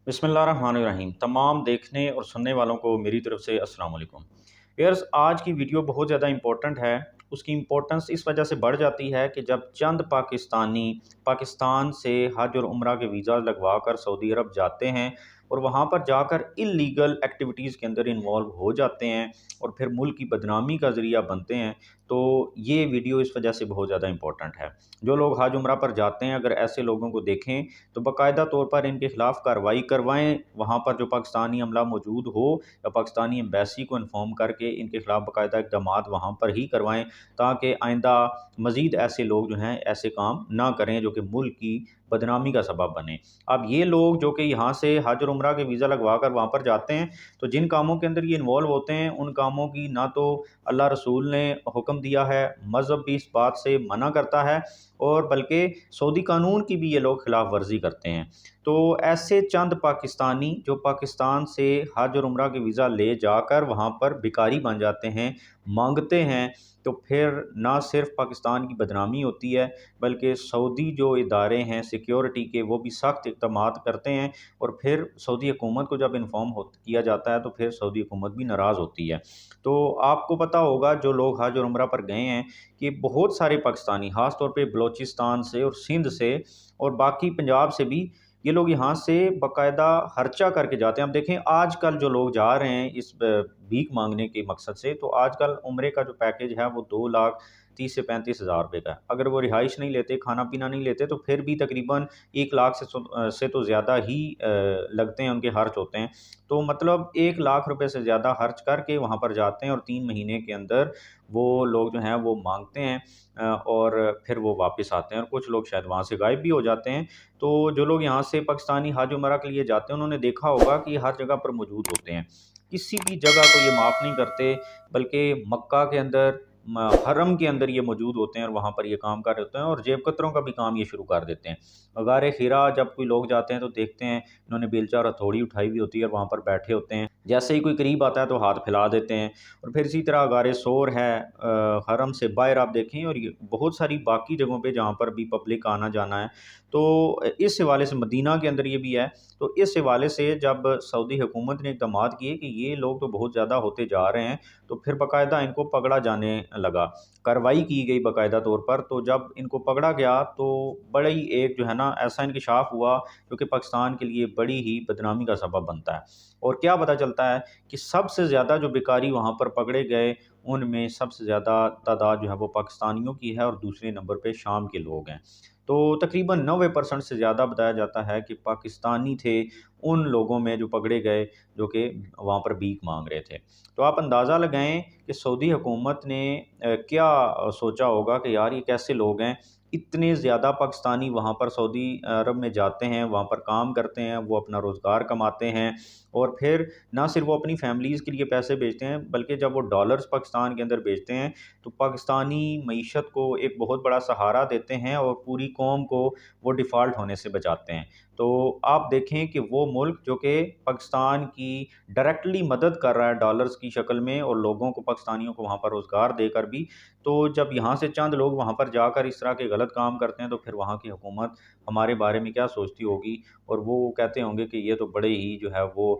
बिस्मिल्लाहिर्रहमानिर्रहीम। तमाम देखने और सुनने वालों को मेरी तरफ से अस्सलाम वालेकुम। यार्स, आज की वीडियो बहुत ज़्यादा इम्पोर्टेंट है। उसकी इम्पोर्टेंस इस वजह से बढ़ जाती है कि जब चंद पाकिस्तानी पाकिस्तान से हज और उम्रा के वीज़ा लगवा कर सऊदी अरब जाते हैं और वहाँ पर जाकर इल्लीगल एक्टिविटीज़ के अंदर इन्वॉल्व हो जाते हैं और फिर मुल्क की बदनामी का ज़रिया बनते हैं, तो ये वीडियो इस वजह से बहुत ज़्यादा इम्पोर्टेंट है। जो लोग हज उम्रा पर जाते हैं, अगर ऐसे लोगों को देखें तो बाकायदा तौर पर इनके खिलाफ कार्रवाई करवाएं। वहाँ पर जो पाकिस्तानी अमला मौजूद हो या पाकिस्तानी एम्बेसी को इन्फॉर्म करके इनके खिलाफ बाकायदा इक़दाम वहाँ पर ही करवाएं, ताकि आइंदा मज़ीद ऐसे लोग जो हैं ऐसे काम ना करें जो कि मुल्क की बदनामी का सबब बने। अब ये लोग जो कि यहाँ से हज और उम्रा के वीज़ा लगवा कर वहाँ पर जाते हैं, तो जिन कामों के अंदर ये इन्वॉल्व होते हैं उन कामों की ना तो अल्लाह रसूल ने हुक्म दिया है, मज़हब भी इस बात से मना करता है, और बल्कि सऊदी कानून की भी ये लोग खिलाफ वर्जी करते हैं। तो ऐसे चंद पाकिस्तानी जो पाकिस्तान से हज और उम्रा के वीज़ा ले जाकर वहाँ पर भिखारी बन जाते हैं, मांगते हैं, तो फिर ना सिर्फ पाकिस्तान की बदनामी होती है, बल्कि सऊदी जो इदारे हैं सिक्योरिटी के, वो भी सख्त इक़दाम करते हैं। और फिर सऊदी हुकूमत को जब इन्फॉर्म किया जाता है तो फिर सऊदी हुकूमत भी नाराज़ होती है। तो आपको पता होगा, जो लोग हज और उम्रा पर गए हैं, कि बहुत सारे पाकिस्तानी ख़ास तौर पे बलोचिस्तान से और सिंध से और बाकी पंजाब से भी ये लोग यहाँ से बाकायदा खर्चा करके जाते हैं। अब देखें, आजकल जो लोग जा रहे हैं इस भीख मांगने के मकसद से, तो आजकल उम्रे का जो पैकेज है वो 2,30,000 से 35,000 रुपये का है। अगर वो रिहाइश नहीं लेते, खाना पीना नहीं लेते, तो फिर भी तकरीबन 1 लाख से तो ज़्यादा ही लगते हैं, उनके खर्च होते हैं। तो मतलब 1 लाख रुपए से ज़्यादा खर्च करके वहाँ पर जाते हैं और 3 महीने के अंदर वो लोग जो हैं वो मांगते हैं, और फिर वो वापस आते हैं, और कुछ लोग शायद वहाँ से गायब भी हो जाते हैं। तो जो लोग यहाँ से पाकिस्तानी हज उम्रा के लिए जाते हैं, उन्होंने देखा होगा कि हर जगह पर मौजूद होते हैं, किसी भी जगह को ये माफ़ नहीं करते, बल्कि मक्का के अंदर हरम के अंदर ये मौजूद होते हैं और वहाँ पर ये काम कर रहे होते हैं, और जेब कतरों का भी काम ये शुरू कर देते हैं। गार खीरा जब कोई लोग जाते हैं तो देखते हैं इन्होंने बेलचा और हथौड़ी उठाई हुई होती है और वहाँ पर बैठे होते हैं। जैसे ही कोई करीब आता है तो हाथ फैला देते हैं। और फिर इसी तरह गार सोर है, हरम से बाहर आप देखें, और ये बहुत सारी बाकी जगहों पे जहाँ पर भी पब्लिक आना जाना है। तो इस हवाले से मदीना के अंदर ये भी है। तो इस हवाले से जब सऊदी हुकूमत ने इक़दाम किए कि ये लोग तो बहुत ज़्यादा होते जा रहे हैं, तो फिर बाकायदा इनको पकड़ा जाने लगा, कार्रवाई की गई बाकायदा तौर पर। तो जब इनको पकड़ा गया तो बड़ा ही एक जो है ना ऐसा इंकशाफ हुआ जो कि पाकिस्तान के लिए बड़ी ही बदनामी का सबब बनता है। और क्या पता चलता है कि सबसे ज़्यादा जो भिखारी वहाँ पर पकड़े गए, उनमें सबसे ज़्यादा तादाद जो है वो पाकिस्तानियों की है, और दूसरे नंबर पे शाम के लोग हैं। तो तकरीबन 90% से ज़्यादा बताया जाता है कि पाकिस्तानी थे उन लोगों में जो पकड़े गए, जो कि वहाँ पर भीख मांग रहे थे। तो आप अंदाज़ा लगाएं कि सऊदी हुकूमत ने क्या सोचा होगा कि यार ये कैसे लोग हैं। इतने ज़्यादा पाकिस्तानी वहाँ पर सऊदी अरब में जाते हैं, वहाँ पर काम करते हैं, वो अपना रोज़गार कमाते हैं, और फिर ना सिर्फ वो अपनी फैमिलीज़ के लिए पैसे भेजते हैं, बल्कि जब वो डॉलर्स पाकिस्तान के अंदर भेजते हैं तो पाकिस्तानी मईशत को एक बहुत बड़ा सहारा देते हैं और पूरी कौम को वो डिफ़ॉल्ट होने से बचाते हैं। तो आप देखें कि वो मुल्क जो कि पाकिस्तान की डायरेक्टली मदद कर रहा है डॉलर्स की शक्ल में, और लोगों को, पाकिस्तानियों को वहाँ पर रोज़गार देकर भी, तो जब यहाँ से चंद लोग वहाँ पर जाकर इस तरह के गलत काम करते हैं, तो फिर वहाँ की हुकूमत हमारे बारे में क्या सोचती होगी। और वो कहते होंगे कि ये तो बड़े ही जो है वो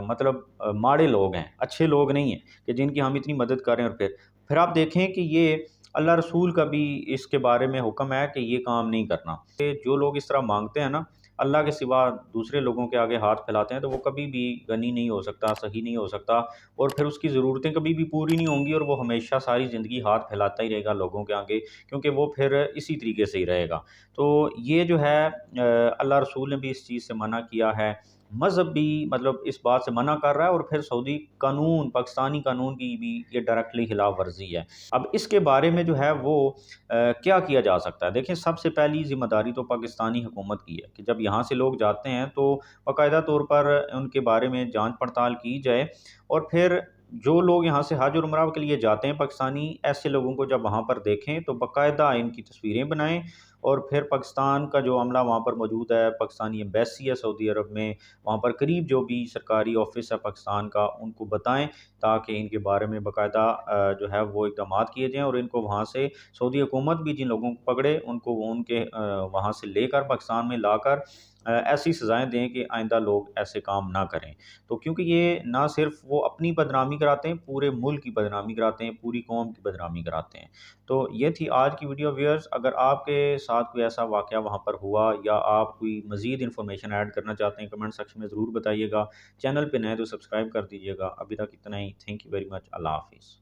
मतलब माड़े लोग हैं, अच्छे लोग नहीं हैं कि जिनकी हम इतनी मदद कर रहे हैं। और फिर आप देखें कि ये अल्लाह रसूल का भी इसके बारे में हुक्म है कि ये काम नहीं करना। कि जो लोग इस तरह मांगते हैं ना, अल्लाह के सिवा दूसरे लोगों के आगे हाथ फैलाते हैं, तो वो कभी भी गनी नहीं हो सकता, सही नहीं हो सकता, और फिर उसकी ज़रूरतें कभी भी पूरी नहीं होंगी, और वो हमेशा सारी ज़िंदगी हाथ फैलाता ही रहेगा लोगों के आगे, क्योंकि वो फिर इसी तरीके से ही रहेगा। तो ये जो है अल्लाह रसूल ने भी इस चीज़ से मना किया है, मज़हब भी मतलब इस बात से मना कर रहा है, और फिर सऊदी कानून, पाकिस्तानी कानून की भी ये डायरेक्टली खिलाफ वर्जी है। अब इसके बारे में जो है वो क्या किया जा सकता है? देखें, सबसे पहली ज़िम्मेदारी तो पाकिस्तानी हुकूमत की है कि जब यहाँ से लोग जाते हैं तो बाकायदा तौर पर उनके बारे में जांच पड़ताल की जाए, और फिर जो लोग यहाँ से हज और उम्रा के लिए जाते हैं पाकिस्तानी, ऐसे लोगों को जब वहाँ पर देखें तो बाकायदा इनकी तस्वीरें बनाएं, और फिर पाकिस्तान का जो अमला वहाँ पर मौजूद है, पाकिस्तानी एम्बेसी है सऊदी अरब में, वहाँ पर करीब जो भी सरकारी ऑफिस है पाकिस्तान का, उनको बताएं, ताकि इनके बारे में बाकायदा जो है वो इक़दाम किए जाएँ, और इनको वहाँ से सऊदी हुकूमत भी जिन लोगों को पकड़े, उनको वो उनके वहाँ से लेकर पाकिस्तान में लाकर ایسی سزائیں دیں کہ آئندہ لوگ ایسے کام نہ کریں۔ تو کیونکہ یہ نہ صرف وہ اپنی بدنامی کراتے ہیں، پورے ملک کی بدنامی کراتے ہیں، پوری قوم کی بدنامی کراتے ہیں۔ تو یہ تھی آج کی ویڈیو ویئرز۔ اگر آپ کے ساتھ کوئی ایسا واقعہ وہاں پر ہوا یا آپ کوئی مزید انفارمیشن ایڈ کرنا چاہتے ہیں، کمنٹ سیکشن میں ضرور بتائیے گا۔ چینل پہ نئے تو سبسکرائب کر دیجیے گا۔ ابھی تک اتنا ہی، تھینک یو ویری مچ، اللہ حافظ۔